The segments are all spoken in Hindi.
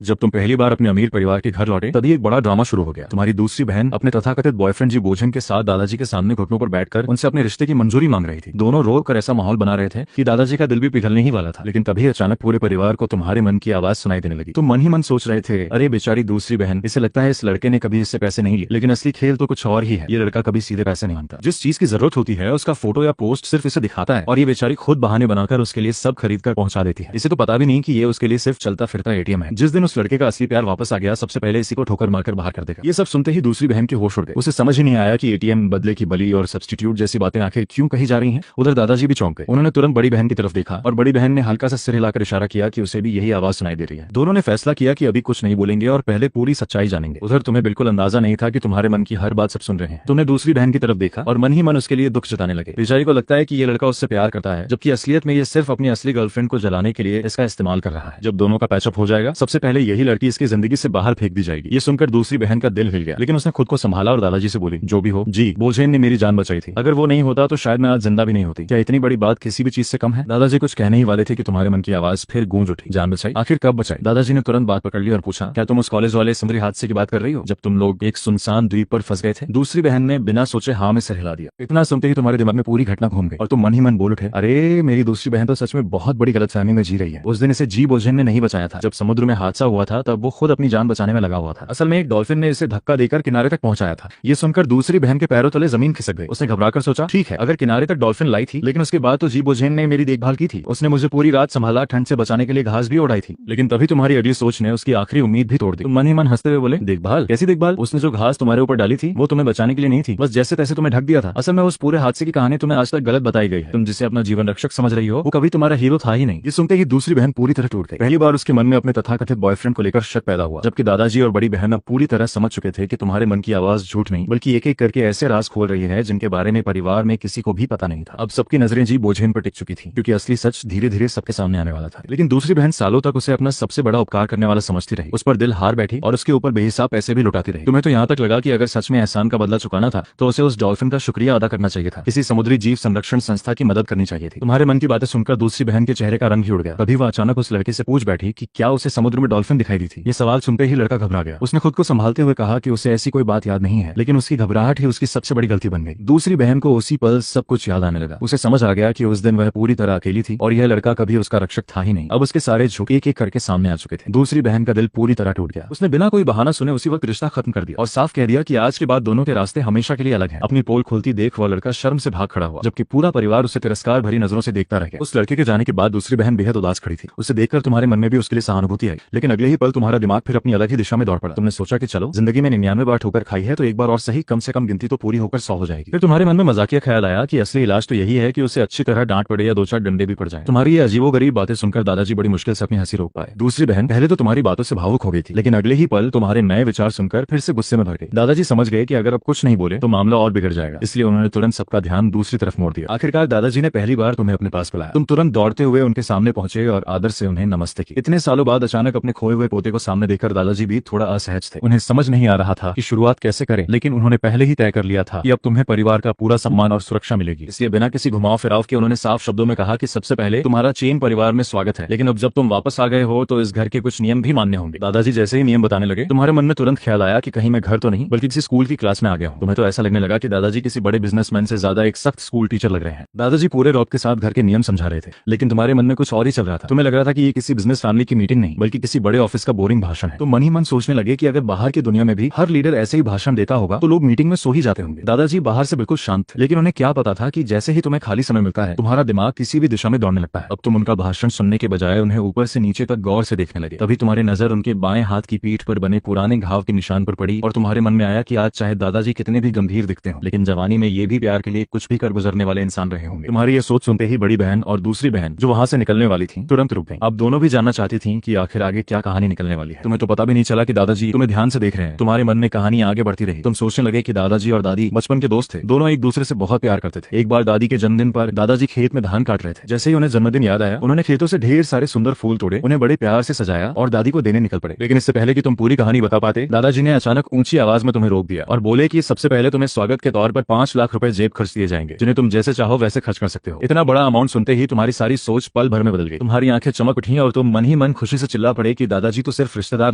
जब तुम पहली बार अपने अमीर परिवार के घर लौटे तभी एक बड़ा ड्रामा शुरू हो गया। तुम्हारी दूसरी बहन अपने तथाकथित बॉयफ्रेंड जी बोझन के साथ दादाजी के सामने घुटनों पर बैठकर उनसे अपने रिश्ते की मंजूरी मांग रही थी। दोनों रो कर ऐसा माहौल बना रहे थे कि दादाजी का दिल भी पिघलने ही वाला था। लेकिन तभी अचानक पूरे परिवार को तुम्हारे मन की आवाज सुनाई देने लगी। तुम मन ही मन सोच रहे थे, अरे बेचारी दूसरी बहन, इसे लगता है इस लड़के ने कभी इससे पैसे नहीं लिए। लेकिन असली खेल तो कुछ और ही है। ये लड़का कभी सीधे पैसे नहीं मांगता। जिस चीज की जरूरत होती है उसका फोटो या पोस्ट सिर्फ इसे दिखाता है और ये बेचारी खुद बहाने बनाकर उसके लिए सब खरीद कर पहुंचा देती है। इसे तो पता भी नहीं कि ये उसके लिए सिर्फ चलता फिरता एटीएम है। जिस दिन उस लड़के का असली प्यार वापस आ गया, सबसे पहले इसी को ठोकर मारकर बाहर कर देगा। ये सब सुनते ही दूसरी बहन के होश उड़ गए। उसे समझ ही नहीं आया कि एटीएम, बदले की बली और सब्स्टिट्यूट जैसी बातें आखिर क्यों कही जा रही हैं। उधर दादाजी भी चौंक गए। उन्होंने तुरंत बड़ी बहन की तरफ देखा और बड़ी बहन ने हल्का सा सिर हिलाकर इशारा किया कि उसे भी यही आवाज सुनाई दे रही है। दोनों ने फैसला किया कि अभी कुछ नहीं बोलेंगे और पहले पूरी सच्चाई जानेंगे। उधर तुम्हें बिल्कुल अंदाजा नहीं था कि तुम्हारे मन की हर बात सब सुन रहे हैं। तुमने दूसरी बहन की तरफ देखा और मन ही मन उसके लिए दुख जताने लगे। बेचारी को लगता है कि ये लड़का उससे प्यार करता है, जबकि असलियत में ये सिर्फ अपनी असली गर्लफ्रेंड को जलाने के लिए इसका इस्तेमाल कर रहा है। जब दोनों का पैचअप हो जाएगा, सबसे पहले यही लड़की इसकी जिंदगी से बाहर फेंक दी जाएगी। ये सुनकर दूसरी बहन का दिल हिल गया, लेकिन उसने खुद को संभाला और दादाजी से बोली, जो भी हो जी, बोझेन ने मेरी जान बचाई थी। अगर वो नहीं होता तो शायद मैं आज जिंदा भी नहीं होती। क्या इतनी बड़ी बात किसी भी चीज से कम है? दादाजी कुछ कहने ही वाले थे कि तुम्हारे मन की आवाज फिर गूंज उठी। जान बचाई? आखिर कब बचाई? दादाजी ने तुरंत बात पकड़ ली और पूछा, क्या तुम उस कॉलेज वाले समुद्री हादसे की बात कर रही हो, जब तुम लोग एक सुनसान द्वीप पर फंस गए थे? दूसरी बहन ने बिना सोचे हाँ में सिर हिला दिया। इतना सुनते ही तुम्हारे दिमाग में पूरी घटना घूम गई और तुम मन ही मन बोल उठे, अरे मेरी दूसरी बहन तो सच में बहुत बड़ी गलतफहमी में जी रही है। उस दिन इसे जी बोझेन ने नहीं बचाया था। जब समुद्र में हादसा हुआ था तब वो खुद अपनी जान बचाने में लगा हुआ था। असल में एक डॉल्फिन ने इसे धक्का देकर किनारे तक पहुंचाया था। ये सुनकर दूसरी बहन के पैरों तले जमीन खिसक गई। उसने घबराकर सोचा, ठीक है, अगर किनारे तक डॉल्फिन लाई थी, लेकिन उसके बाद तो जी बोझेन ने मेरी देखभाल की थी। उसने मुझे पूरी रात संभाला, ठंड से बचाने के लिए घास भी उड़ाई थी। लेकिन तभी तुम्हारी अगली सोच ने उसकी आखिरी उम्मीद भी तोड़ दी। तुम मन ही मन हंसते हुए बोले, देखभाल? कैसी देखभाल? उसने जो घास तुम्हारे ऊपर डाली थी वो तुम्हें बचाने के लिए नहीं थी, बस जैसे तैसे तुम्हें ढक दिया था। असल में उस पूरे हादसे की कहानी तुम्हें आज तक गलत बताई गई है। तुम जिसे अपना जीवन रक्षक समझ रही हो वो कभी तुम्हारा हीरो था ही नहीं। ये सुनते ही दूसरी बहन पूरी तरह टूट गई। पहली बार उसके मन में अपने तथाकथित बॉयफ्रेंड को लेकर शक पैदा हुआ, जबकि दादाजी और बड़ी बहन अब पूरी तरह समझ चुके थे कि तुम्हारे मन की आवाज झूठ नहीं बल्कि एक एक करके ऐसे राज खोल रही है जिनके बारे में परिवार में किसी को भी पता नहीं था। अब सबकी नजरें जी बोझेन पर टिक चुकी थी, क्योंकि असली सच धीरे धीरे सबके सामने आने वाला था। लेकिन दूसरी बहन सालों तक उसे अपना सबसे बड़ा उपकार करने वाला समझती रही। उस पर दिल हार बैठी और उसके ऊपर बेहिसाब पैसे भी लुटाती रही। तुम्हें तो यहाँ तक लगा कि अगर सच में एहसान का बदला चुकाना था तो उसे उस डॉल्फिन का शुक्रिया अदा करना चाहिए था, किसी समुद्री जीव संरक्षण संस्था की मदद करनी चाहिए थी। तुम्हारे मन की बातें सुनकर दूसरी बहन के चेहरे का रंग ही उड़ गया। तभी वह अचानक उस लड़के से पूछ बैठी कि क्या उसे समुद्र में डॉल्फिन दिखाई दी थी। ये सवाल सुनते ही लड़का घबरा गया। उसने खुद को संभालते हुए कहा कि उसे ऐसी कोई बात याद नहीं है, लेकिन उसकी घबराहट ही उसकी सबसे बड़ी गलती बन गई। दूसरी बहन को उसी पल सब कुछ याद आने लगा। उसे समझ आ गया कि उस दिन वह पूरी तरह अकेली थी और यह लड़का कभी उसका रक्षक था ही नहीं। अब उसके सारे झुके एक एक करके सामने आ चुके थे। दूसरी बहन का दिल पूरी तरह टूट गया। उसने बिना कोई बहाना सुने उसी वक्त रिश्ता खत्म कर दिया और साफ कह दिया कि आज के बाद दोनों के रास्ते हमेशा के लिए अलग हैं। अपनी पोल खोलती देख वह लड़का शर्म से भाग खड़ा हुआ, जबकि पूरा परिवार उसे तिरस्कार भरी नजरों से देखता रह गया। उस लड़के के जाने के बाद दूसरी बहन बेहद उदास खड़ी थी। उसे देखकर तुम्हारे मन में भी उसके लिए सहानुभूति आई, लेकिन अगले ही पल तुम्हारा दिमाग फिर अपनी अलग ही दिशा में दौड़ पड़ा। तुमने सोचा कि चलो, जिंदगी में 99 बार ठोकर खाई है तो एक बार और सही, कम से कम गिनती तो पूरी होकर 100 हो जाएगी। फिर तुम्हारे मन में मजाकिया ख्याल आया कि असली इलाज तो यही है कि उसे अच्छी तरह डांट पड़े या 2-4 डंडे भी पड़ जाए। तुम्हारी ये अजीबोगरीब बातें सुनकर दादाजी बड़ी मुश्किल से अपनी हंसी रोक पाए। दूसरी बहन पहले तो तुम्हारी बातों से भावुक हो गई थी, लेकिन अगले ही पल तुम्हारे नए विचार सुनकर फिर से गुस्से में भर गई। दादाजी समझ गए कि अगर अब कुछ नहीं बोले तो मामला और बिगड़ जाएगा, इसलिए उन्होंने तुरंत सबका ध्यान दूसरी तरफ मोड़ दिया। आखिरकार दादाजी ने पहली बार तुम्हें अपने पास बुलाया। तुम तुरंत दौड़ते हुए उनके सामने पहुंचे और आदर से उन्हें नमस्ते की। इतने सालों बाद अचानक अपने खोए हुए पोते को सामने देखकर दादाजी भी थोड़ा असहज थे। उन्हें समझ नहीं आ रहा था कि शुरुआत कैसे करें, लेकिन उन्होंने पहले ही तय कर लिया था कि अब तुम्हें परिवार का पूरा सम्मान और सुरक्षा मिलेगी। इसलिए बिना किसी घुमाव फिराव के उन्होंने साफ शब्दों में कहा कि सबसे पहले तुम्हारा चेन परिवार में स्वागत है, लेकिन अब जब तुम वापस आ गए हो तो इस घर के कुछ नियम भी मानने होंगे। दादाजी जैसे ही नियम बताने लगे, तुम्हारे मन में तुरंत ख्याल आया कि कहीं मैं घर तो नहीं बल्कि किसी स्कूल की क्लास में आ गया हूँ। तुम्हें तो ऐसा लगने लगा कि दादाजी किसी बड़े बिजनेसमैन से ज्यादा एक सख्त स्कूल टीचर लग रहे हैं। दादाजी पूरे रौब के साथ घर के नियम समझा रहे थे, लेकिन तुम्हारे मन में कुछ और ही चल रहा था। तुम्हें लग रहा था कि ये किसी बिजनेस फैमिली की मीटिंग नहीं बल्कि किसी बड़े ऑफिस का बोरिंग भाषण है। तो मन ही मन सोचने लगे कि अगर बाहर की दुनिया में भी हर लीडर ऐसे ही भाषण देता होगा तो लोग मीटिंग में सो ही जाते होंगे। दादाजी बाहर से बिल्कुल शांत थे, लेकिन उन्हें क्या पता था कि जैसे ही तुम्हें खाली समय मिलता है तुम्हारा दिमाग किसी भी दिशा में दौड़ने लगता है। अब तुम उनका भाषण सुनने के बजाय उन्हें ऊपर से नीचे तक गौर से देखने लगे। तभी तुम्हारी नजर उनके बाएं हाथ की पीठ पर बने पुराने घाव के निशान पर पड़ी और तुम्हारे मन में आया कि आज चाहे दादाजी कितने भी गंभीर दिखते हो, लेकिन जवानी में ये भी प्यार के लिए कुछ भी कर गुजरने वाले इंसान रहे होंगे। तुम्हारी ये सोच सुनते ही बड़ी बहन और दूसरी बहन जो वहां से निकलने वाली थी तुरंत रुक गई। अब दोनों भी जानना चाहती थी कि आखिर आगे क्या कहानी निकलने वाली है। तुम्हें तो पता भी नहीं चला कि दादाजी तुम्हें ध्यान से देख रहे हैं। तुम्हारे मन में कहानी आगे बढ़ती रही। तुम सोचने लगे कि दादाजी और दादी बचपन के दोस्त थे, दोनों एक दूसरे से बहुत प्यार करते थे। एक बार दादी के जन्मदिन पर दादाजी खेत में धान काट रहे थे। जैसे ही उन्हें जन्मदिन याद आया, उन्होंने खेतों से ढेर सारे सुंदर फूल तोड़े, उन्हें बड़े प्यार से सजाया और दादी को देने निकल पड़े। लेकिन इससे पहले कि तुम पूरी कहानी बता पाते, दादाजी ने अचानक ऊंची आवाज में तुम्हें रोक दिया और बोले कि सबसे पहले तुम्हें स्वागत के तौर पर 5 लाख रुपए जेब खर्च दिए जाएंगे, जिन्हें तुम जैसे चाहो वैसे खर्च कर सकते हो। इतना बड़ा अमाउंट सुनते ही तुम्हारी सारी सोच पल भर में बदल गई। तुम्हारी आंखें चमक उठी और तुम मन ही मन खुशी से चिल्ला पड़े कि दादाजी तो सिर्फ रिश्तेदार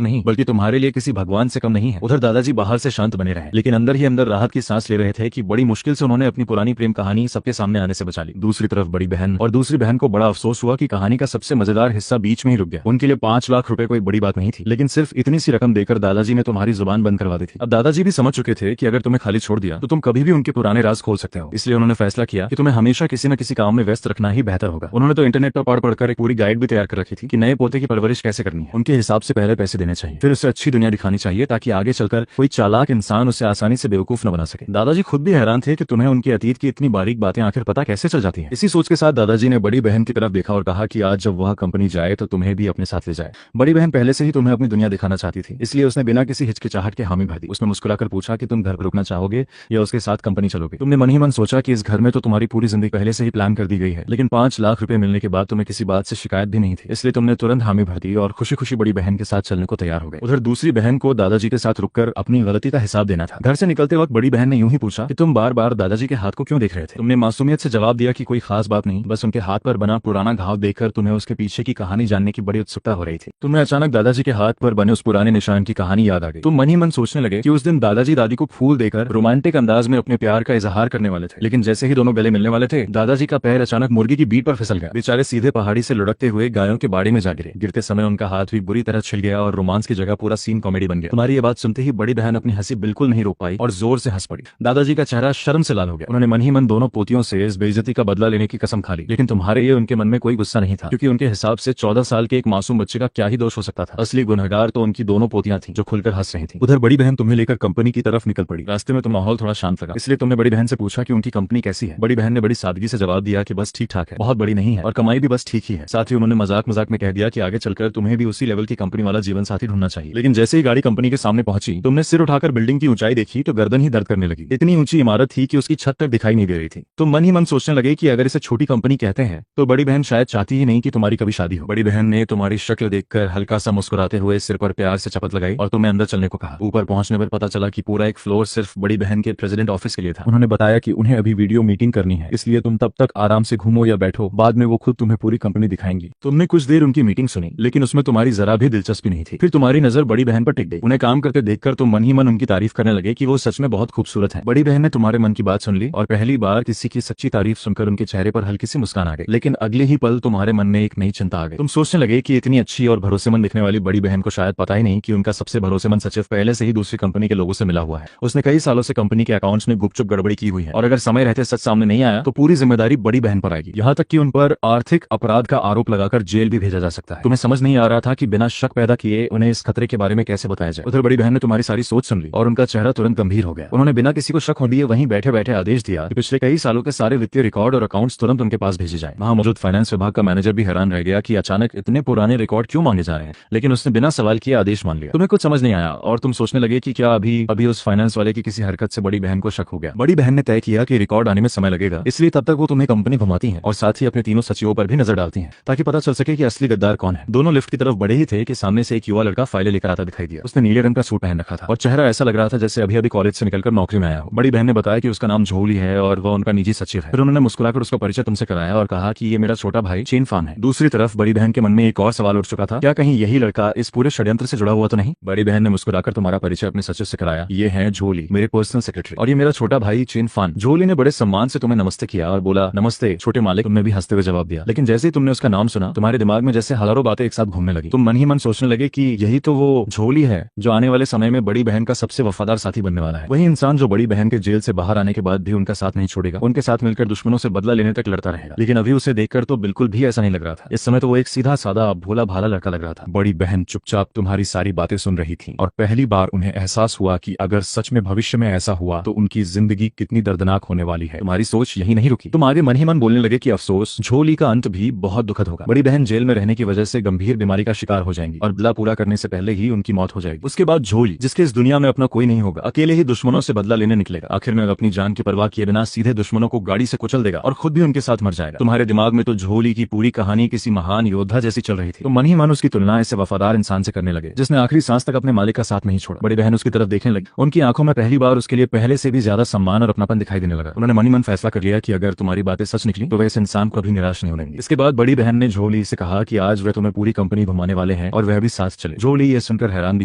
नहीं बल्कि तुम्हारे लिए किसी भगवान से कम नहीं है। उधर दादाजी बाहर से शांत बने रहे लेकिन अंदर ही अंदर राहत की सांस ले रहे थे कि बड़ी मुश्किल से उन्होंने अपनी पुरानी प्रेम कहानी सबके सामने आने से बचा ली। दूसरी तरफ बड़ी बहन और दूसरी बहन को बड़ा अफसोस हुआ कि कहानी का सबसे मजेदार हिस्सा बीच में ही रुक गया। उनके लिए 5 लाख रुपए कोई बड़ी बात नहीं थी, लेकिन सिर्फ इतनी सी रकम देकर दादाजी ने तुम्हारी जुबान बंद करवा दी थी। अब दादाजी भी समझ चुके थे कि अगर तुम्हें खाली छोड़ दिया तो तुम कभी भी उनके पुराने राज खोल सकते हो। इसलिए उन्होंने फैसला किया कि तुम्हें हमेशा किसी न किसी काम में व्यस्त रखना ही बेहतर होगा। उन्होंने तो इंटरनेट पर पढ़ पढ़कर एक पूरी गाइड भी तैयार कर रखी थी कि नए पोते की परवरिश कैसे करनी है। उनके हिसाब से पहले पैसे देने चाहिए, फिर उसे अच्छी दुनिया दिखानी चाहिए ताकि आगे चलकर कोई चालाक इंसान उसे आसानी से बेवकूफ न बना सके। दादाजी खुद भी हैरान थे कि तुम्हें उनके अतीत की इतनी बारीक बातें आखिर पता कैसे चल जाती हैं। इसी सोच के साथ दादाजी ने बड़ी बहन की तरफ देखा और कहा कि आज जब वह कंपनी जाए तो तुम्हें भी अपने साथ ले जाए। बड़ी बहन पहले से ही तुम्हें अपनी दुनिया दिखाना चाहती थी, इसलिए उसने बिना किसी हिचकिचाहट के हामी भर दी। उसने मुस्कुराकर पूछा कि तुम घर पर रुकना चाहोगे या उसके साथ कंपनी चलोगे। तुमने मन ही मन सोचा कि इस घर में तो तुम्हारी पूरी जिंदगी पहले से ही प्लान कर दी गई है, लेकिन 5 लाख रुपए मिलने के बाद तुम्हें किसी बात से शिकायत भी नहीं थी, इसलिए तुमने तुरंत हामी भर दी और खुशी खुशी बड़ी बहन के साथ चलने को तैयार हो गए। उधर दूसरी बहन को दादाजी के साथ रुककर अपनी गलती का हिसाब देना था। घर से निकलते वक्त बड़ी बहन ने यूं ही पूछा कि तुम बार बार दादाजी के हाथ को क्यों देख रहे थे। तुमने मासूमियत से जवाब दिया कि कोई खास बात नहीं, बस उनके हाथ पर बना पुराना घाव देखकर तुम्हें उसके पीछे की कहानी जानने की बड़ी उत्सुकता हो रही थी। तुम्हें अचानक दादाजी के हाथ पर बने उस पुराने निशान की कहानी याद आ गई। तुम मन ही मन सोचने लगे कि उस दिन दादाजी दादी को फूल देकर रोमांटिक अंदाज में अपने प्यार का इजहार करने वाले थे, लेकिन जैसे ही दोनों गले मिलने वाले थे दादाजी का पैर अचानक मुर्गी की बीट पर फिसल गया। बेचारे सीधे पहाड़ी से लुढ़कते हुए गायों के बाड़े में जा गिरे। गिरते समय उनका हाथ भी बुरी तरह छिल गया और रोमांस की जगह पूरा सीन कॉमेडी बन गया। तुम्हारी ये बात सुनते ही बड़ी बहन अपनी हंसी बिल्कुल नहीं रोक पाई और जोर से हंस पड़ी। दादाजी का चेहरा शर्म से लाल हो गया। उन्होंने मन ही मन दोनों पोतियों से इस बेइज्जती का बदला लेने की कसम खा ली, लेकिन तुम्हारे ये उनके मन में कोई गुस्सा नहीं था, क्योंकि उनके हिसाब से 14 साल के एक मासूम बच्चे का क्या ही दोष हो सकता था। असली गुनहगार तो उनकी दोनों पोतियां थीं, जो खुलकर हंस रही थीं। उधर बड़ी बहन तुम्हें लेकर कंपनी की तरफ निकल पड़ी। रास्ते में तो माहौल थोड़ा शांत लगा, इसलिए तुमने बड़ी बहन से पूछा कि उनकी कंपनी कैसी है। बड़ी बहन ने बड़ी सादगी से जवाब दिया कि बस ठीक ठाक है, बहुत बड़ी नहीं है और कमाई भी बस ठीक ही है। साथ ही उन्होंने मजाक मजाक में कह दिया कि आगे चलकर तुम्हें भी उसी लेवल की कंपनी वाला जीवन साथी ढूंढना चाहिए। लेकिन जैसे ही गाड़ी कंपनी के सामने पहुंची, तुमने सिर उठाकर बिल्डिंग की ऊंचाई देखी तो गर्दन ही दर्द करने लगी। इतनी ऊंची इमारत थी कि उसकी छत तक दिखाई नहीं दे रही थी। तुम मन ही मन सोचने लगे कि अगर इसे छोटी कंपनी कहते हैं तो बड़ी बहन शायद चाहती ही नहीं कि तुम्हारी कभी शादी हो। बड़ी बहन ने तुम्हारी शक्ल देखकर हल्का सा मुस्कुराते हुए सिर पर प्यार से चपत लगाई और तुम्हें अंदर चलने को कहा। ऊपर पहुंचने पर पता चला कि पूरा एक फ्लोर सिर्फ बड़ी बहन के प्रेसिडेंट ऑफिस के लिए था। उन्होंने बताया कि उन्हें अभी वीडियो मीटिंग करनी है, इसलिए तुम तब तक आराम से घूमो या बैठो, बाद में वो खुद तुम्हें पूरी कंपनी दिखाएंगी। तुमने कुछ देर उनकी मीटिंग सुनी, लेकिन उसमें तुम्हारी जरा भी दिलचस्पी नहीं थी। फिर तुम्हारी नजर बड़ी बहन पर टिक गई। उन्हें काम करते देखकर तुम मन ही मन उनकी तारीफ करने लगे कि वो सच में बहुत खूबसूरत है। बड़ी बहन ने तुम्हारे मन की बात सुन ली और पहली बार किसी की सच्ची तारीफ सुनकर उनके चेहरे पर हल्की सी मुस्कान आ गई। लेकिन अगले ही पल तुम्हारे मन में एक नई चिंता आ गई। तुम सोचने लगे कि इतनी अच्छी और भरोसेमंद दिखने वाली बड़ी बहन को शायद पता ही नहीं कि उनका सबसे भरोसेमंद सचिव पहले से ही दूसरी कंपनी के लोगों से मिला हुआ है। उसने कई सालों से कंपनी के अकाउंट्स में गुपचुप गड़बड़ी की हुई है और अगर समय रहते सच सामने नहीं आया तो पूरी जिम्मेदारी बड़ी बहन पर आएगी। यहाँ तक कि उन पर आर्थिक अपराध का आरोप लगाकर जेल भी भेजा जा सकता है। तुम्हें समझ नहीं आ रहा था कि बिना शक पैदा किए उन्हें इस खतरे के बारे में कैसे बताया जाए। उधर बड़ी बहन ने तुम्हारी सारी सोच सुन ली और उनका चेहरा तुरंत गंभीर हो गया। उन्होंने बिना किसी को शक होने दिए वहीं बैठे बैठे आदेश दिया कि पिछले कई सालों के सारे वित्तीय रिकॉर्ड और अकाउंट्स तुरंत उनके पास भेजे जाए। वहां मौजूद फाइनेंस विभाग का मैनेजर भी हैरान रह गया कि अचानक इतने पुराने रिकॉर्ड क्यों मांगे जा रहे हैं, लेकिन उसने बिना सवाल किए आदेश मान लिया। तुम्हें कुछ समझ नहीं आया और तुम सोचने लगे कि क्या अभी उस फाइनेंस वाले की किसी हरकत से बड़ी बहन को शक हो गया। बड़ी बहन ने तय किया कि रिकॉर्ड आने में समय लगेगा, इसलिए तब तक वो तुम्हें कंपनी घुमाती है और साथ ही अपने तीनों सचिवों पर भी नजर डालती है ताकि पता चल सके कि असली गद्दार कौन है। दोनों लिफ्ट की तरफ बढ़े ही थे कि सामने से एक युवा लड़का फाइलें लेकर आता दिखाई दिया। उसने नीले रंग का सूट पहन रखा था और चेहरा ऐसा लग रहा था जैसे अभी अभी कॉलेज से निकलकर नौकरी में आया हो। बड़ी बहन ने बताया कि उसका नाम झोली है और वह उनका निजी सचिव है। फिर उन्होंने मुस्कुराकर उसका परिचय तुमसे कराया और कहा कि ये मेरा छोटा भाई चेन फान है। दूसरी तरफ बड़ी बहन के मन में एक और सवाल उठ चुका था, क्या कहीं यही लड़का इस पूरे षड्यंत्र से जुड़ा हुआ तो नहीं। बड़ी बहन ने मुस्कुराकर तुम्हारा परिचय अपने सचिव से कराया। ये है झोली, मेरे पर्सनल सेक्रेटरी, और ये मेरा छोटा भाई चेन फान। झोली ने बड़े सम्मान से तुम्हें नमस्ते किया और बोला, नमस्ते छोटे मालिक। तुमने भी हंसते हुए जवाब दिया, लेकिन जैसे ही तुमने उसका नाम सुना तुम्हारे दिमाग में जैसे हजारों बातें एक साथ घूमने लगी। तुम मन ही मन सोचने लगे कि यही तो वो झोली है जो आने वाले समय में बड़ी बहन का सबसे वफादार साथी बनने वाला है। वही इंसान जो बड़ी बहन के जेल से बाहर आने के बाद भी उनका साथ नहीं छोड़ेगा, उनके साथ मिलकर दुश्मनों से बदला लेने तक लड़ता रहेगा। लेकिन अभी उसे देखकर तो बिल्कुल भी ऐसा नहीं लग रहा था। इस समय तो वो एक सीधा सादा भोला भाला लड़का लग रहा था। बड़ी बहन चुपचाप तुम्हारी सारी बातें सुन रही थी और पहली बार उन्हें एहसास हुआ कि अगर सच में भविष्य में ऐसा हुआ तो उनकी जिंदगी कितनी दर्दनाक होने वाली है। तुम्हारी सोच यही नहीं रुकी। तुम आगे मन ही मन बोलने लगे कि अफसोस, झोली का अंत भी बहुत दुखद होगा। बड़ी बहन जेल में रहने की वजह से गंभीर बीमारी का शिकार हो जाएंगी और बदला पूरा करने से पहले ही उनकी मौत हो जाएगी। उसके बाद झोली, जिसके इस दुनिया में अपना कोई नहीं होगा, अकेले ही दुश्मनों से बदला लेने निकलेगा। आखिर में अपनी जान की परवाह किए बिना सीधे दुश्मनों को गाड़ी से कुचल देगा और खुद भी उनके साथ मर जाएगा। तुम्हारे दिमाग में तो झोली की पूरी कहानी किसी महान योद्धा जैसी चल रही थी। तो मन ही मन उसकी तुलना ऐसे वफादार इंसान से करने लगे जिसने आखिरी सांस तक अपने मालिक का साथ नहीं छोड़ा। बड़ी बहन उसकी तरफ देखने लगी। उनकी आंखों में पहली बार उसके लिए पहले से भी ज्यादा सम्मान और अपनापन दिखाई देने लगा। उन्होंने मन ही मन फैसला कर लिया कि अगर तुम्हारी बातें सच निकली तो वह इस इंसान को कभी निराश नहीं होने देंगे। इसके बाद बड़ी बहन ने झोली से कहा कि आज वह तुम्हें पूरी कंपनी घुमाने वाले हैं और वह भी साथ चले। जोली ये सुनकर हैरान भी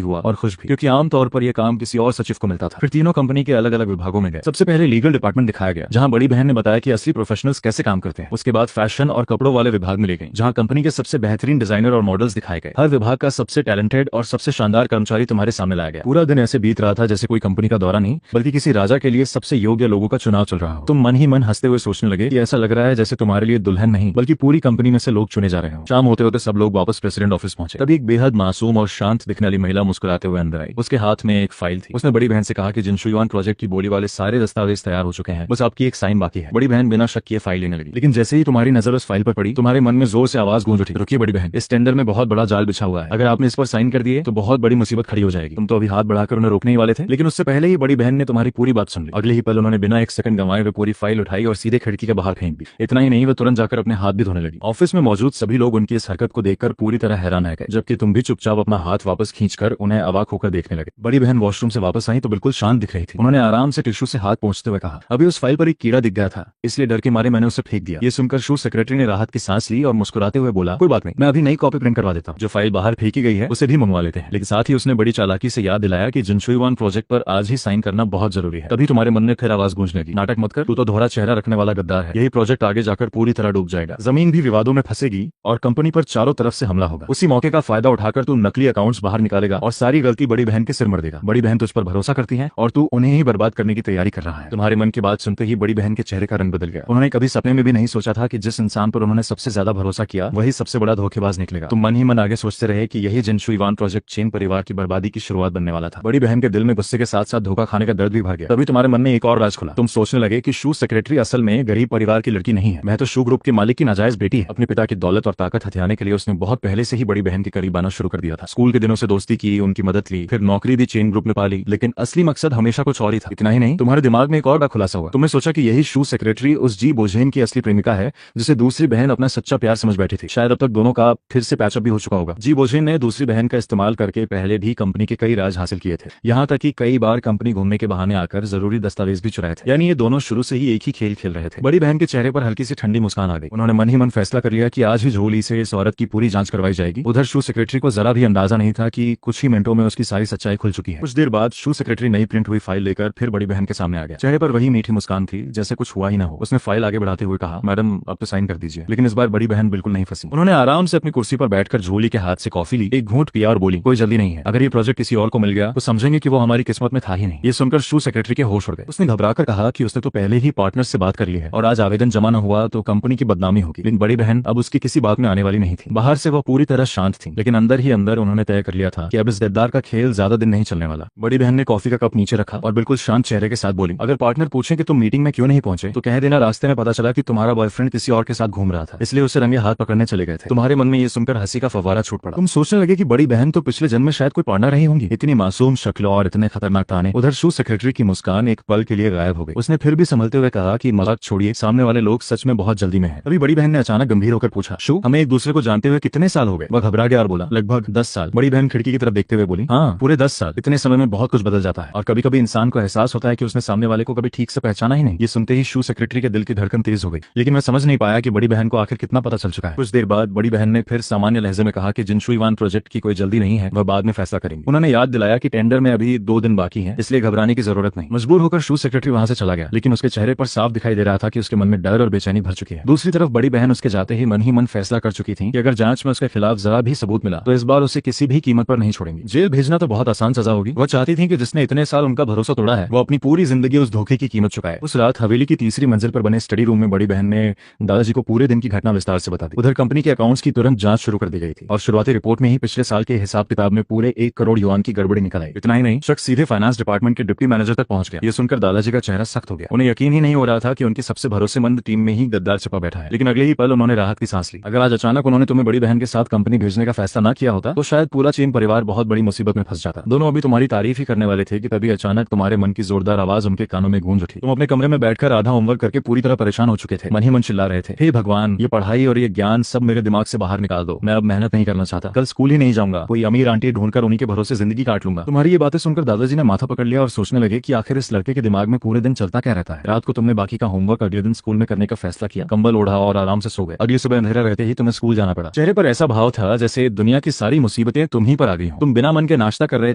हुआ और खुश भी, क्योंकि आमतौर पर यह काम किसी और सचिव को मिलता था। फिर तीनों कंपनी के अलग अलग विभागों में गए। सबसे पहले लीगल डिपार्टमेंट दिखाया गया, जहां बड़ी बहन ने बताया कि असली प्रोफेशनल्स कैसे काम करते हैं। उसके बाद फैशन और कपड़ों वाले विभाग में ले गई, जहां कंपनी के सबसे बेहतरीन डिजाइनर और मॉडल्स दिखाए गए। हर विभाग का सबसे टैलेंटेड और सबसे शानदार कर्मचारी तुम्हारे सामने लाया गया। पूरा दिन ऐसे बीत रहा था जैसे कोई कंपनी का दौरा नहीं, बल्कि किसी राजा के लिए सबसे योग्य लोगों का चुनाव चल रहा हो। तुम मन ही मन हंसते हुए सोचने लगे कि ऐसा लग रहा है जैसे तुम्हारे लिए दुल्हन नहीं, बल्कि पूरी कंपनी में से लोग चुने जा रहे हो। शाम होते होते सब लोग वापस प्रेसिडेंट ऑफिस पहुंचे। तभी एक बेहद मासूम और शांत दिखने वाली महिला मुस्कुराते हुए अंदर आई। उसके हाथ में एक फाइल थी। उसने बड़ी बहन से कहा कि जिनशुयुआन प्रोजेक्ट की बोली वाले सारे दस्तावेज तैयार हो चुके हैं, बस आपकी एक साइन बाकी है। बड़ी बहन बिना शक किए फाइल लेने लगी, लेकिन जैसे ही तुम्हारी नजर उस फाइल पर पड़ी, तुम्हारे मन में जोर से आवाज गूंज उठी, रुकिए बड़ी बहन, इस टेंडर में बहुत बड़ा जाल बिछा हुआ है। अगर आपने इस पर साइन कर दिए तो बहुत बड़ी मुसीबत खड़ी हो जाएगी। तुम तो अभी हाथ बढ़ाकर उन्हें रोकने ही वाले थे, लेकिन उससे पहले ही बड़ी बहन ने तुम्हारी पूरी बात सुन ली। अगले ही पल उन्होंने बिना एक सेकंड गंवाए हुए पूरी फाइल उठाई और सीधे खिड़की के बाहर फेंक दी। इतना ही नहीं, वो तुरंत जाकर अपने हाथ भी धोने लगी। ऑफिस में मौजूद सभी लोग उनकी इस हरकत को देखकर पूरी तरह हैरान रह गए, जबकि तुम भी चुपचाप अपना हाथ वापस खींचकर उन्हें अवाक होकर देखने लगे। बड़ी बहन वॉशरूम से वापस आई तो बिल्कुल शांत दिख रही थी। उन्होंने आराम से टिश्यू से हाथ पोंछते हुए कहा, अभी उस फाइल पर एक कीड़ा दिख गया था, इसलिए डर के मारे मैंने उसे फेंक दिया। ये सुनकर शू सेक्रेटरी ने राहत की सांस ली और मुस्कुराते हुए बोला, कोई बात नहीं, मैं अभी नई कॉपी प्रिंट करवा देता हूँ। जो फाइल बाहर फेंकी गई है उसे भी मंगवा लेते हैं। लेकिन साथ ही उसने बड़ी चालाकी से याद दिलाया कि जिनशुयुआन प्रोजेक्ट पर आज ही साइन करना बहुत जरूरी है। तभी तुम्हारे मन में फिर आवाज गूंजने लगी, नाटक मत कर, तू तो दोहरा चेहरा रखने वाला गद्दार है। यही प्रोजेक्ट आगे जाकर पूरी तरह डूब जाएगा, जमीन भी विवादों में फंसेगी और कंपनी पर चारों तरफ से हमला होगा। उसी मौके का फायदा उठाकर तू नकली अकाउंट्स बाहर निकालेगा और सारी गलती बड़ी बहन के सिर मर देगा। बड़ी बहन तुझ पर भरोसा करती है और तू उन्हें ही बर्बाद करने की तैयारी कर रहा है। तुम्हारे मन की बात सुनते ही बड़ी बहन के चेहरे का रंग बदल गया। उन्होंने कभी सपने में भी नहीं सोचा था कि जिस इंसान पर उन्होंने सबसे ज्यादा भरोसा किया वही सबसे बड़ा धोखेबाज निकलेगा। तुम मन ही मन आगे सोचते रहे कि यही जिनशुयुआन प्रोजेक्ट चीन परिवार की बर्बादी की शुरुआत बनने वाला था। बड़ी बहन के दिल में गुस्से के साथ साथ धोखा खाने का दर्द भी भर गया। तभी तुम्हारे मन में एक और राज खुला। तुम सोचने लगे कि शू सेक्रेटरी असल में गरीब परिवार की लड़की नहीं है, वह तो शू ग्रुप के मालिक की नाजायज बेटी है। अपने पिता की दौलत और ताकत हथियाने के लिए उसने बहुत पहले से ही बड़ी बहन के करीब आना शुरू कर दिया था। स्कूल के दिनों से दोस्ती की, उनकी मदद ली, फिर नौकरी भी चेन ग्रुप में पा ली, लेकिन असली मकसद हमेशा कुछ और ही था। इतना ही नहीं, तुम्हारे दिमाग में एक और का खुलासा हुआ। तुमने सोचा कि यही शू सेक्रेटरी उस जी बोझेन की असली प्रेमिका है जिसे दूसरी बहन अपना सच्चा प्यार समझ बैठी थी। शायद अब तक दोनों का फिर से पैचअप भी हो चुका होगा। जी बोझेन ने दूसरी बहन का इस्तेमाल करके पहले भी कंपनी के कई राज हासिल किए थे, यहाँ तक कि कई बार कंपनी घूमने के बहाने आकर जरूरी दस्तावेज भी चुराए थे। यानी ये दोनों शुरू से ही एक ही खेल खेल रहे थे। बड़ी बहन के चेहरे पर हल्की सी ठंडी मुस्कान आ गई। उन्होंने मन ही मन फैसला कर लिया कि आज ही झोली से इस औरत की पूरी जांच करवाई जाएगी। उधर शू सेक्रेटरी को जरा भी अंदाजा नहीं था कि कुछ ही मिनटों में उसकी सारी सच्चाई खुल चुकी है। कुछ देर बाद शू सेक्रेटरी नई प्रिंट हुई फाइल लेकर फिर बड़ी बहन के सामने आ गया। चेहरे पर वही मीठी मुस्कान थी जैसे कुछ हुआ ही ना हो। उसने फाइल आगे बढ़ाते हुए कहा, मैडम अब तो साइन कर दीजिए। लेकिन इस बार बड़ी बहन बिल्कुल नहीं फंसी। उन्होंने आराम से अपनी कुर्सी पर बैठकर झोली के हाथ से कॉफी ली, एक घूंट पिया और बोली, कोई जल्दी नहीं है। अगर ये प्रोजेक्ट किसी और को मिल गया तो समझेंगे कि वो हमारी किस्मत में था ही नहीं। ये सुनकर शू सेक्रेटरी के होश उड़ गए। उसने घबराकर कहा कि उसने तो पहले ही पार्टनर से बात कर ली है और आज आवेदन जमा न हुआ तो कंपनी की बदनामी होगी। लेकिन बड़ी बहन अब उसकी किसी बात में आने वाली नहीं थी। बाहर से वो पूरी तरह शांत थी, लेकिन अंदर ही अंदर उन्होंने तय कर लिया था कि अब इस गद्दार का खेल ज्यादा दिन नहीं चलने वाला। बड़ी बहन ने कॉफी का कप नीचे रखा और बिल्कुल शांत चेहरे के साथ बोली, अगर पार्टनर पूछे कि तुम मीटिंग में क्यों नहीं पहुंचे तो कह देना रास्ते में पता चला कि तुम्हारा बॉयफ्रेंड किसी और के साथ घूम रहा था, इसलिए उसे रंगे हाथ पकड़ने चले गए थे। तुम्हारे मन में ये सुनकर हंसी का फव्वारा छूट पड़ा। तुम सोचने लगे कि बड़ी बहन तो पिछले जन्म में शायद कोई पार्टनर रही होंगी। इतनी मासूम शक्ल और इतने खतरनाक ताने। उधर शू सेक्रेटरी की मुस्कान एक पल के लिए गायब हो गई। उसने फिर भी संभलते हुए कहा कि मजाक छोड़िए, सामने वाले लोग सच में बहुत जल्दी में हैं। अभी बड़ी बहन ने अचानक गंभीर होकर पूछा, शू हमें एक दूसरे को जानते हुए कितने साल हो गए? वह घबरा गया और बोला, लगभग 10 साल। बड़ी बहन खिड़की की तरफ देखते हुए बोली, हाँ पूरे 10 साल। इतने समय में बहुत कुछ बदल जाता है और कभी कभी इंसान को एहसास होता है कि उसने सामने वाले को कभी ठीक से पहचाना ही नहीं। ये सुनते ही शू सेक्रेटरी के दिल की धड़कन तेज हो गई, लेकिन मैं समझ नहीं पाया कि बड़ी बहन को आखिर कितना पता चल चुका है। कुछ देर बाद बड़ी बहन ने फिर सामान्य लहजे में कहा कि जिनशुयुआन प्रोजेक्ट की कोई जल्दी नहीं है, वह बाद में फैसला करेंगे। उन्होंने याद दिलाया कि टेंडर में अभी 2 दिन बाकी है, इसलिए घबराने की जरूरत नहीं। मजबूर होकर शू सेक्रेटरी वहां से चला गया, लेकिन उसके चेहरे पर साफ दिखाई दे रहा था कि उसके मन में डर और बेचैनी भर चुकी है। दूसरी तरफ बड़ी बहन उसके जाते ही मन फैसला कर चुकी थी कि अगर जांच में उसके खिलाफ जरा भी सबूत मिला तो इस बार उसे किसी भी कीमत पर नहीं छोड़ेंगी। जेल भेजना तो बहुत आसान सजा होगी। वह चाहती थी कि जिसने इतने साल उनका भरोसा तोड़ा है वो अपनी पूरी जिंदगी उस धोखे की कीमत चुकाए। उस रात हवेली की तीसरी मंजिल पर बने स्टडी रूम में बड़ी बहन ने दादाजी को पूरे दिन की घटना विस्तार से बता दी। उधर कंपनी के अकाउंट्स की तुरंत जांच शुरू कर दी गई थी और शुरुआती रिपोर्ट में ही पिछले साल के हिसाब किताब में पूरे 1 करोड़ युआन की गड़बड़ी निकल आई। इतना ही नहीं, शख्स सीधे फाइनेंस डिपार्टमेंट के डिप्टी मैनेजर तक पहुंच गया। ये सुनकर दादाजी का चेहरा सख्त हो गया। उन्हें यकीन ही नहीं हो रहा था कि उनकी सबसे भरोसेमंद टीम में ही गद्दार छिपा बैठा है। लेकिन अगले ही पल उन्होंने राहत की सांस ली। अगर आज अचानक उन्होंने तुम्हें बड़ी बहन के साथ कंपनी भेजने का फैसला न किया होता तो शायद पूरा चीन परिवार बहुत बड़ी मुसीबत में फंस जाता। दोनों अभी तुम्हारी तारीफ ही करने वाले थे कि तभी अचानक तुम्हारे मन की जोरदार आवाज उनके कानों में गूंज उठी। तुम अपने कमरे में बैठकर आधा होमवर्क करके पूरी तरह परेशान हो चुके थे। मन ही मन चिल्ला रहे थे, हे भगवान, ये पढ़ाई और ये ज्ञान सब मेरे दिमाग से बाहर निकाल दो। मैं अब मेहनत नहीं करना चाहता, कल स्कूल ही नहीं जाऊंगा, कोई अमीर आंटी ढूंढकर उन्हीं के भरोसे जिंदगी काट लूंगा। तुम्हारी ये बातें सुनकर दादाजी ने माथा पकड़ लिया और सोचने लगे कि आखिर इस लड़के के दिमाग में पूरे दिन चलता क्या रहता है। रात को तुमने बाकी का होमवर्क अगले दिन स्कूल में करने का फैसला किया, कंबल ओढ़ा और आराम से सो गए। अगली सुबह अंधेरा रहते ही तुम्हें स्कूल जाना पड़ा। चेहरे पर ऐसा भाव था जैसे दुनिया की सारी मुसीबतें तुम ही पर आ गई हो। तुम बिना मन के नाश्ता कर रहे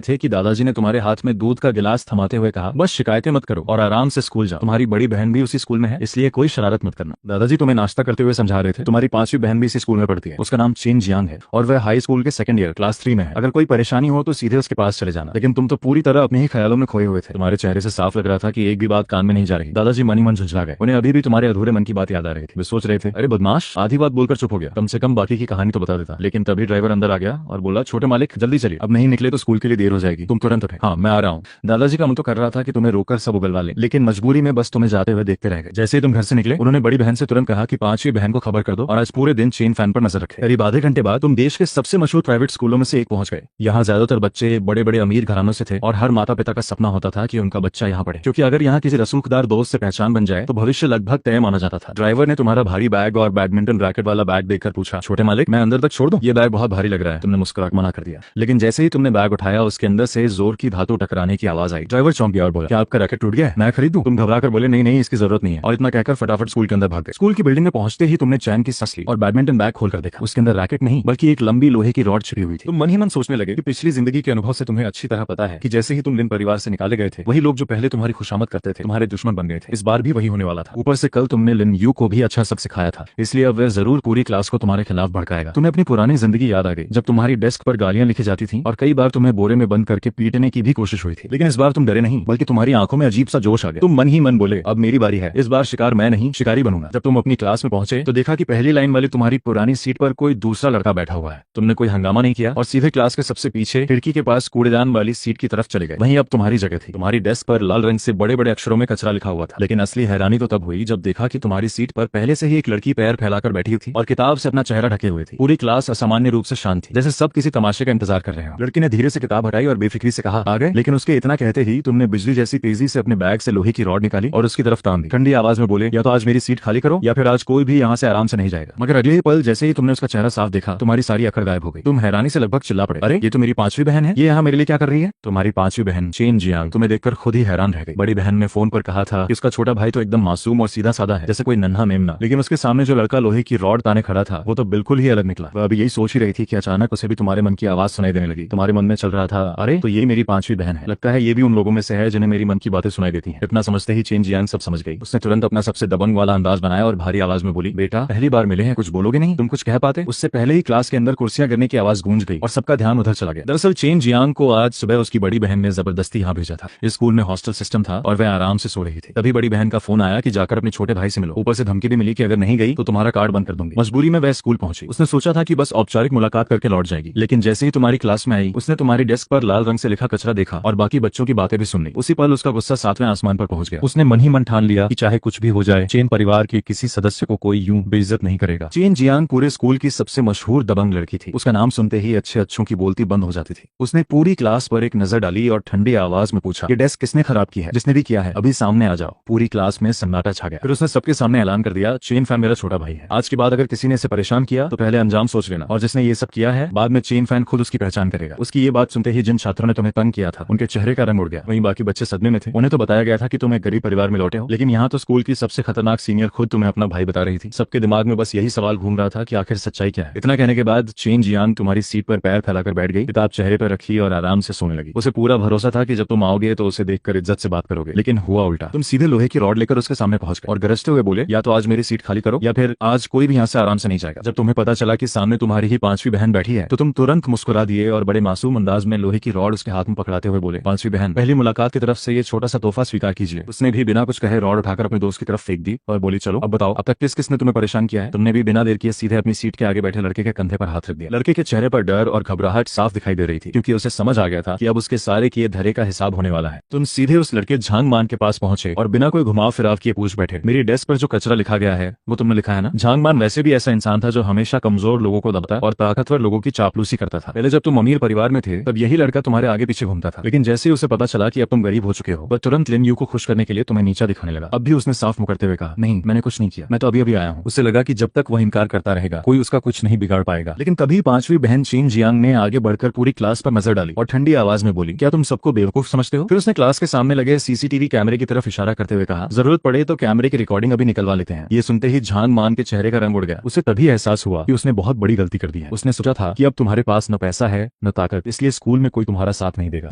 थे कि दादाजी ने तुम्हारे हाथ में दूध का गिलास थमाते हुए कहा, बस शिकायतें मत करो और आराम से स्कूल जाओ। तुम्हारी बड़ी बहन भी उसी स्कूल में है, इसलिए कोई शरारत मत करना। दादाजी तुम्हें नाश्ता करते हुए समझा रहे थे, तुम्हारी 5वीं बहन भी इसी स्कूल में पढ़ती है। उसका नाम चेन जियांग है और वह हाई स्कूल के 2nd ईयर क्लास 3 में है। अगर कोई परेशानी हो तो सीधे उसके पास चले जाना। लेकिन तुम तो पूरी तरह अपने ही ख्यालों में खोए हुए थे। तुम्हारे चेहरे से साफ लग रहा था कि एक भी बात कान में नहीं जा रही। दादाजी मन ही मन झुंझला गए। उन्हें अभी भी तुम्हारे अधूरे मन की बात याद आ रही थी। वे सोच रहे थे, अरे बदमाश, आधी बात बोलकर चुप हो गया, कम से कम बाकी की कहानी तो बता देता। लेकिन तभी ड्राइवर अंदर आ गया और बोला, छोटे मालिक जल्दी चलिए, अब नहीं निकले तो स्कूल के लिए देर हो जाएगी। तुम तुरंत उठे। हाँ मैं आ रहा हूँ। दादाजी का मन तो कर रहा था कि तुम्हें रोककर सब उगलवा ले, लेकिन मजबूरी में बस तुम्हें जाते हुए देखते रह गए। जैसे ही तुम घर से निकले, उन्होंने बड़ी बहन से तुरंत कहा कि 5वीं बहन को खबर कर दो और आज पूरे दिन चेन फैन पर नजर रखे। करीब आधे घंटे बाद तुम देश के सबसे मशहूर प्राइवेट स्कूलों में से एक पहुंच गए। यहाँ ज्यादातर बच्चे बड़े बड़े अमीर घरानों से थे और हर माता पिता का सपना होता था कि उनका बच्चा यहाँ पढ़े, क्योंकि अगर यहाँ किसी रसूखदार दोस्त से पहचान बन जाए तो भविष्य लगभग तय माना जाता था। ड्राइवर ने तुम्हारा भारी बैग और बैडमिंटन रैकेट वाला बैग देखकर पूछा, छोटे मालिक मैं अंदर तक छोड़ दूं? ये बैग बहुत भारी लग रहा है। तुमने मुस्कुराकर मना कर दिया, लेकिन जैसे ही तुमने बैग उठाया उसके अंदर से जोर की धातु टकराने की आवाज आई। ड्राइवर चौंक गया और बोला, क्या आपका रैकेट टूट गया है? मैं खरीदूं? तुम घबरा कर बोले, नहीं नहीं इसकी जरूरत नहीं है, और इतना कहकर फटाफट स्कूल के अंदर भाग गए। स्कूल की बिल्डिंग में पहुंचते ही तुमने चैन की सांस ली और बैडमिंटन बैग खोलकर देखा। उसके अंदर रैकेट नहीं बल्कि एक लंबी लोहे की रॉड छिपी हुई थी। तुम मन ही मन सोचने लगे कि पिछली जिंदगी के अनुभव से तुम्हें अच्छी तरह पता है कि जैसे ही तुम लिन परिवार से निकाले गए थे, वही लोग जो पहले तुम्हारी खुशामद करते थे तुम्हारे दुश्मन बन गए थे। इस बार भी वही होने वाला था। ऊपर से कल तुमने लिन यू को भी अच्छा सबक सिखाया था, इसलिए अब वह जरूर पूरी क्लास को तुम्हारे खिलाफ भड़काएगा। तुम्हें अपनी पुरानी जिंदगी याद आ गई, जब तुम्हारी डेस्क पर गालियां लिखी जाती थी और कई बार तुम्हें बोरे में बंद करके पीटने की भी कोशिश हुई थी। लेकिन इस बार तुम डरे नहीं, बल्कि तुम्हारी आंखों में अजीब सा जोश आ गया। तुम मन ही मन बोले, अब मेरी बारी है, इस बार शिकार मैं नहीं शिकारी बनूंगा। जब तुम अपनी क्लास में पहुंचे तो देखा कि पहली लाइन वाली तुम्हारी पुरानी सीट पर कोई दूसरा लड़का बैठा हुआ है। तुमने कोई हंगामा नहीं किया और सीधे क्लास के सबसे पीछे खिड़की के पास कूड़ेदान वाली सीट की तरफ चले गए। वहीं अब तुम्हारी जगह थी। तुम्हारी डेस्क पर लाल रंग से बड़े बड़े अक्षरों में कचरा लिखा हुआ था। लेकिन असली हैरानी तो तब हुई जब देखा कि तुम्हारी सीट पर पहले से ही एक लड़की पैर फैलाकर बैठी थी और किताब से अपना चेहरा ढके हुए थी। पूरी क्लास असामान्य रूप से शांत थी, जैसे सब किसी तमाशे का इंतजार कर रहे हो। लड़की ने धीरे से किताब हटाई और बेफिक्री से कहा, आ गए? लेकिन उसके इतना कहते ही तुमने बिजली जैसी तेजी से अपने बैग से लोहे की रॉड निकाली और उसकी तरफ तान दी। ठंडी आवाज में बोले, या तो आज मेरी सीट खाली करो या फिर आज कोई भी यहाँ से आराम से नहीं जाएगा। मगर अगले ही पल जैसे ही तुमने उसका चेहरा साफ देखा, तुम्हारी सारी अकड़ गायब हो गई। तुम हैरानी से लगभग चिल्ला पड़े, अरे ये तो मेरी 5वीं बहन है, ये यहाँ मेरे लिए क्या कर रही है? तुम्हारी 5वीं बहन चेन जियांग तुम्हें देखकर खुद ही हैरान रह गई। बड़ी बहन ने फोन पर कहा था कि उसका छोटा भाई तो एकदम मासूम और सीधा साधा है, जैसे कोई नन्हा मेमना, लेकिन उसके सामने जो लड़का लोहे की रॉड ताने खड़ा था वो तो बिल्कुल ही अलग निकला। वह अभी यही सोच ही रही थी कि अचानक उसे भी तुम्हारे मन की आवाज सुनाई देने लगी। तुम्हारे मन में चल रहा था, अरे तो ये मेरी 5वीं बहन है, लगता है ये भी उन लोगों में से है जिन्हें मेरी मन की बातें सुनाई देती हैं। इतना समझते ही चेन जियांग सब समझ गई। उसने तुरंत अपना सबसे दबंग वाला अंदाज बनाया और भारी आवाज में बोली, बेटा पहली बार मिले हैं, कुछ बोलोगे नहीं? तुम कुछ कह पाते? उससे पहले ही क्लास के अंदर कुर्सियां गिरने की आवाज गूंज गई और सबका ध्यान उधर चला गया। दरअसल चेन जियांग को आज सुबह उसकी बड़ी बहन ने जबरदस्ती यहाँ भेजा था। इस स्कूल में हॉस्टल सिस्टम था और वह आराम से सो रही थी। तभी बड़ी बहन का फोन आया कि जाकर अपने छोटे भाई से मिलो। ऊपर से धमकी भी मिली कि अगर नहीं गई तो तुम्हारा कार्ड बंद कर दूंगी। मजबूरी में वह स्कूल पहुंची। उसने सोचा था कि बस औपचारिक मुलाकात करके लौट जाएगी, लेकिन जैसे ही तुम्हारी क्लास में आई उसने तुम्हारी डेस्क पर लाल रंग से लिखा कचरा देखा और बाकी बच्चों की बातें भी सुन ली। उसी पल उसका गुस्सा 7वें आसमान पर पहुंच गया। उसने मन ही मन ठान लिया कि चाहे कुछ भी हो जाए, चेन परिवार के किसी सदस्य को कोई यूं बेइज्जत नहीं करेगा। चेन जियांग पूरे स्कूल की सबसे मशहूर दबंग लड़की थी। उसका नाम सुनते ही अच्छे अच्छों की बोलती बंद हो जाती थी। उसने पूरी क्लास पर एक नजर डाली और ठंडी आवाज में पूछा, ये डेस्क किसने खराब की है? जिसने भी किया है अभी सामने आ जाओ। पूरी क्लास में सन्नाटा छा गया। फिर उसने सबके सामने ऐलान कर दिया, चेन फैन मेरा छोटा भाई है। आज के बाद अगर किसी ने इसे परेशान किया तो पहले अंजाम सोच लेना, और जिसने ये सब किया है बाद में चेन फैन खुद उसकी पहचान करेगा। उसकी ये बात सुनते ही जिन छात्रों ने तुम्हें तंग किया था उनके चेहरे का रंग उड़ गया। वहीं बाकी बच्चे सदमे में थे। उन्हें तो बताया गया था कि तुम एक गरीब परिवार में लौटे हो, लेकिन यहाँ तो स्कूल की सबसे खतरनाक सीनियर खुद तुम्हें अपना भाई बता रही थी। सबके दिमाग में बस यही सवाल घूम रहा था कि आखिर सच्चाई क्या है। इतना कहने के बाद चेन जियांग तुम्हारी सीट पर पैर फैलाकर बैठ गई, किताब चेहरे पर रखी और आराम से सोने लगी। उसे पूरा भरोसा था कि जब तुम आओगे तो उसे देखकर इज्जत से बात करोगे, लेकिन हुआ उल्टा। तुम सीधे लोहे की रॉड लेकर उसके सामने पहुंच गए और गरजते हुए बोले, या तो आज मेरी सीट खाली करो या फिर आज कोई भी यहाँ से आराम से नहीं जाएगा। जब तुम्हें पता चला कि सामने तुम्हारी ही 5वीं बहन बैठी है तो तुम तुरंत मुस्कुरा दिए और बड़े मासूम अंदाज में लोहे की रॉड उसके हाथ में पकड़ाते हुए बोले, 5वीं बहन, पहली मुलाकात की तरफ से ये छोटा सा तोहफा स्वीकार कीजिए। उसने भी बिना कुछ कहे रॉड उठाकर अपने दोस्त की तरफ फेंक दी और बोली, चलो अब बताओ अब तक किस किसने तुम्हें परेशान किया है? तुमने भी बिना देर किए सीधे अपनी सीट के आगे बैठे लड़के के कंधे पर हाथ रख दिया। लड़के के चेहरे पर डर और घबराहट साफ दिखाई दे रही थी, क्योंकि उसे समझ आ गया था कि अब उसके सारे किए धरे का हिसाब होने वाला है। तुम सीधे उस लड़के झांग मान के पास पहुंचे और बिना कोई घुमाव फिराव किए पूछ बैठे, मेरी डेस्क पर जो कचरा लिखा गया है वो तुमने लिखा है ना? झांग मान वैसे भी ऐसा इंसान था जो हमेशा कमजोर लोगों को दबता और ताकतवर लोगों की चापलूसी करता था। पहले जब तुम अमीर परिवार में थे तब यही लड़का तुम्हारे आगे पीछे घूमता था, लेकिन जैसे ही उसे पता चला कि अब तुम गरीब हो चुके हो वह तुरंत लिन यू को खुश करने के लिए तुम्हें नीचा दिखाने लगा। अब भी उसने साफ मुकरते हुए कहा, नहीं मैंने कुछ नहीं किया, मैं तो अभी अभी आया हूँ। उसे लगा कि जब तक वह इनकार करता रहेगा कोई उसका कुछ नहीं बिगाड़ पाएगा। लेकिन तभी 5वीं बहन चेन जियांग ने आगे बढ़कर पूरी क्लास पर नजर डाली और ठंडी आवाज में बोली, क्या तुम सबको बेवकूफ समझते हो? फिर उसने क्लास के सामने लगे सीसीटीवी कैमरे की तरफ इशारा करते हुए कहा, जरूरत पड़े तो कैमरे की रिकॉर्डिंग अभी निकलवा लेते हैं। ये सुनते ही झांग मान के चेहरे का रंग उड़ गया। उसे तभी एहसास हुआ कि उसने बहुत बड़ी गलती कर दी। है। उसने सोचा था कि अब तुम्हारे पास न पैसा है न ताकत, इसलिए स्कूल में कोई तुम्हारा साथ नहीं देगा,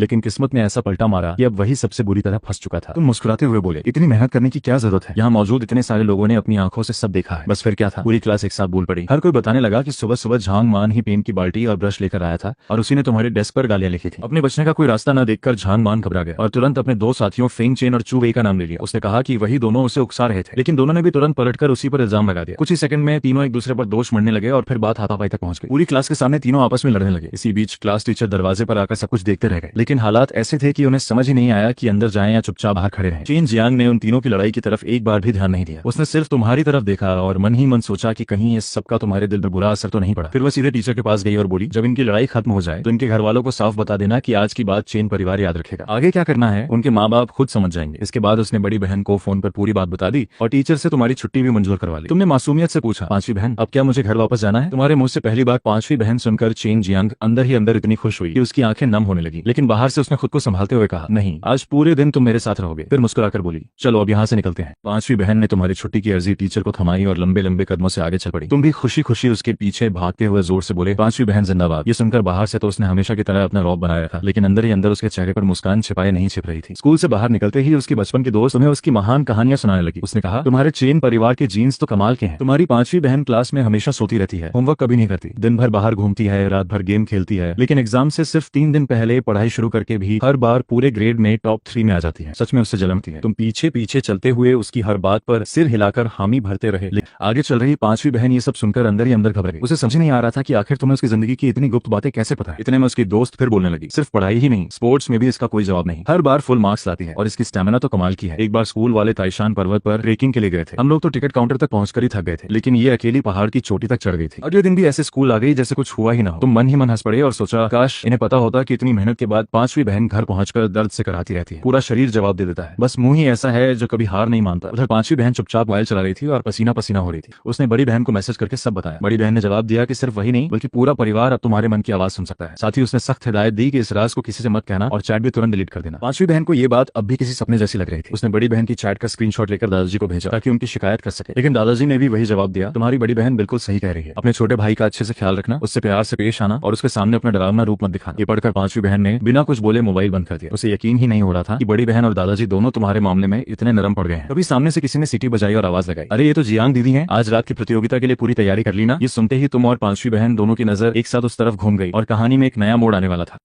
लेकिन किस्मत ने ऐसा पलटा मारा कि अब वही सबसे बुरी तरह फंस चुका था। तुम मुस्कुराते हुए बोले, इतनी मेहनत करने की क्या जरूरत है, यहाँ मौजूद इतने सारे लोगों ने अपनी आंखों से सब देखा है। बस फिर क्या था, पूरी क्लास एक साथ बोल पड़ी। हर कोई बताने लगा कि सुबह सुबह झांग मान ही पेन की बाल्टी और ब्रश लेकर आया था और उसी ने तुम्हारे डेस्क पर गालियां लिखी थी। अपने बचने का कोई रास्ता न देखकर झांग मान घबरा गया और तुरंत अपने दो साथियों फेंग चेन और चू वेई का नाम ले लिया। उसने कहा कि वही दोनों उसे उकसा रहे थे, लेकिन दोनों ने भी तुरंत पलटकर उसी पर इल्जाम लगा दिया। कुछ ही सेकंड में तीनों एक दूसरे पर दोष मढ़ने लगे और फिर बात हाथापाई तक पहुंच गई। पूरी क्लास के सामने तीनों आपस में लड़ने लगे। इसी बीच क्लास टीचर दरवाजे पर आकर सब कुछ देखते रह गए, लेकिन हालात ऐसे थे कि उन्हें समझ ही नहीं आया कि अंदर जाएं या चुपचाप बाहर खड़े रहें। चेन जियांग ने उन तीनों की लड़ाई की तरफ एक बार भी ध्यान नहीं दिया। उसने सिर्फ तुम्हारी तरफ देखा और मन ही मन सोचा कि कहीं इस सबका तुम्हारे दिल पर बुरा असर तो नहीं पड़ा। फिर वह सीधे टीचर के पास गई और बोली, जब इनकी लड़ाई खत्म हो जाए तो इनके घर वालों को साफ बता देना कि आज की बात चेन परिवार याद रखेगा। आगे क्या करना है उनके माँ बाप खुद समझ जाएंगे। इसके बाद उसने बड़ी बहन को फोन पर पूरी बात बता दी और टीचर से तुम्हारी छुट्टी भी मंजूर करवा ली। तुमने मासूमियत से पूछा, पांचवी बहन अब क्या मुझे घर वापस जाना है? तुम्हारे मुंह से पहली बार पांचवी बहन सुनकर चेन जियांग अंदर ही अंदर इतनी खुश हुई कि उसकी आंखें नम होने लगी, लेकिन बाहर से उसने खुद को संभालते हुए कहा, नहीं, आज पूरे दिन तुम मेरे साथ रहोगे। फिर मुस्कुराकर बोली, चलो अब यहाँ से निकलते हैं। पांचवी बहन ने तुम्हारी छुट्टी की अर्जी टीचर को थमाई और लंबे लंबे कदमों से आगे चल पड़ी। तुम भी खुशी खुशी उसके पीछे भागते हुए जोर से बोले, पांचवी बहन जिंदाबाद। ये सुनकर बाहर से तो उसने हमेशा की तरह अपना रौब बनाया था, लेकिन अंदर ही अंदर उसके चेहरे पर मुस्कान छिपाए नहीं छिप रही थी। स्कूल से बाहर निकलते ही उसकी बचपन की दोस्त तुम्हें उसकी महान कहानियां सुनाने लगी। उसने कहा, तुम्हारे चेन परिवार के जीन्स तो कमाल के हैं। तुम्हारी पांचवी बहन क्लास में हमेशा सोती रहती है, होमवर्क कभी नहीं करती, दिन भर बाहर घूमती है, रात भर गेम खेलती है, लेकिन एग्जाम से सिर्फ 3 दिन पहले पढ़ाई शुरू करके भी हर बार पूरे ग्रेड में टॉप 3 में आ जाती है। सच में उससे जलमती है। तुम पीछे पीछे चलते हुए उसकी हर बात पर सिर हिलाकर हामी भरते रहे। आगे चल रही पांचवी बहन ये सब सुनकर अंदर ही अंदर घबरा गई। उसे समझ नहीं आ रहा था कि आखिर तुम्हें उसकी जिंदगी की इतनी गुप्त बातें कैसे पता है। इतने में उसकी दोस्त फिर बोलने लगी, सिर्फ पढ़ाई ही नहीं, स्पोर्ट्स में भी इसका कोई जवाब नहीं, हर बार फुल मार्क्स लाती है और इसकी स्टेमिना तो कमाल की है। एक बार स्कूल वाले ताइशान पर्वत पर ट्रेकिंग के लिए गए थे। हम लोग तो टिकट काउंटर तक पहुंचकर ही थक गए थे, लेकिन ये अकेली पहाड़ की चोटी तक चढ़ गई थी। अगले दिन भी ऐसे स्कूल आ गई जैसे कुछ हुआ ही ना हो। तुम मन ही मन हंस पड़े और सोचा, काश इन्हें पता होता कि इतनी मेहनत के बाद पांचवी बहन घर पहुंचकर दर्द से कराती रहती है। पूरा शरीर जवाब दे देता है, बस मुंह ही ऐसा है जो कभी हार नहीं मानता। उधर पांचवी बहन चुपचाप मोबाइल चला रही थी और पसीना पसीना हो रही थी। उसने बड़ी बहन को मैसेज करके सब बताया। बड़ी बहन ने जवाब दिया कि सिर्फ वही नहीं बल्कि पूरा परिवार अब तुम्हारे मन की आवाज सुन सकता है। साथ ही उसने सख्त हिदायत दी कि इस राज को किसी से मत कहना और चैट भी तुरंत डिलीट कर देना। पांचवी बहन को ये बात अब भी किसी सपने जैसी लग रही थी। उसने बड़ी बहन की चैट का स्क्रीनशॉट लेकर दादाजी को भेजा ताकि उनकी शिकायत कर सके, लेकिन दादाजी ने भी वही जवाब दिया, तुम्हारी बड़ी बहन बिल्कुल सही कह रही है, अपने छोटे भाई का अच्छे से ख्याल रखना, उससे प्यार से पेश आना और उसके सामने अपना डरावना रूप मत दिखाना। ये पढ़कर पांचवी बहन ने बिना कुछ बोले मोबाइल बंद कर दिया। उसे यकीन ही नहीं हो रहा था कि बड़ी बहन और दादाजी दोनों तुम्हारे मामले में इतने नरम पड़ गए हैं। तभी सामने से किसी ने सीटी बजाई और आवाज लगाई, अरे ये तो जियांग दीदी हैं, आज रात की प्रतियोगिता के लिए पूरी तैयारी कर ली ना? ये सुनते ही तुम और पांचवी बहन दोनों की नजर एक साथ उस तरफ घूम गई और कहानी में एक नया मोड़ आने वाला था।